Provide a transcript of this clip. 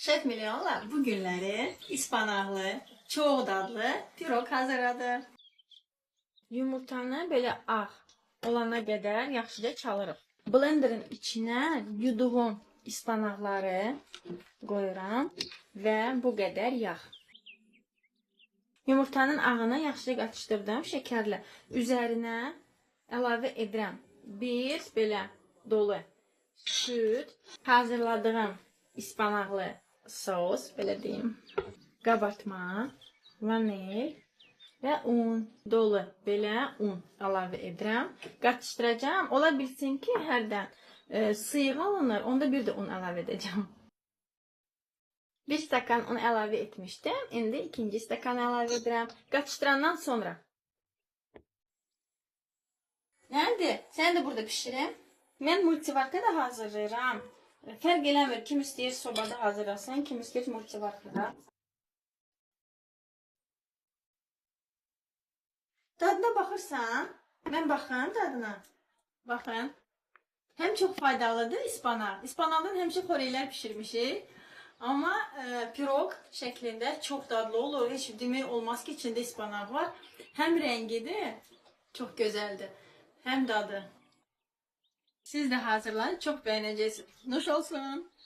Şef Milyonlar bu günləri ispanaqlı, çox dadlı pirog hazırladı. Yumurtanı belə ağ olana qədər yaxşıca çalırıq. Blenderin içinə yuduğum ispanaqları qoyuram və bu qədər yağ. Yumurtanın ağını yaxşıca qatışdırdım şəkərlə. Üzərinə əlavə edirəm bir belə dolu süd, hazırladığım ispanaqlı sos, belə deyim, qabartma, vanil və un, dolu belə un əlavə edirəm. Qatışdıracağım. Ola bilsin ki, hərdən sıyıq alınır, onda bir də un əlavə edəcəm. Bir stəkan un əlavə etmişdim. İndi ikinci stəkan əlavə edirəm. Qatışdırandan sonra. Nədir? Səni də burada pişirəm. Mən multivarka da hazırlayıram. Fərq eləmir. Kim istəyir sobada hazırlasın, kim istəyir multivarkada. Dadına baxırsan, mən baxın dadına. Baxın. Həm çox faydalıdır ispanaq. İspanaqdan həmişə xoreylər pişirmişik. Amma pirog şəklində çox dadlı olur. Heç demək olmaz ki, içində ispanaq var. Həm rəngidir, çox gözəldir. Həm dadı. Siz də hazırlayın, çox bəyənəcəksiniz. Nuş olsun.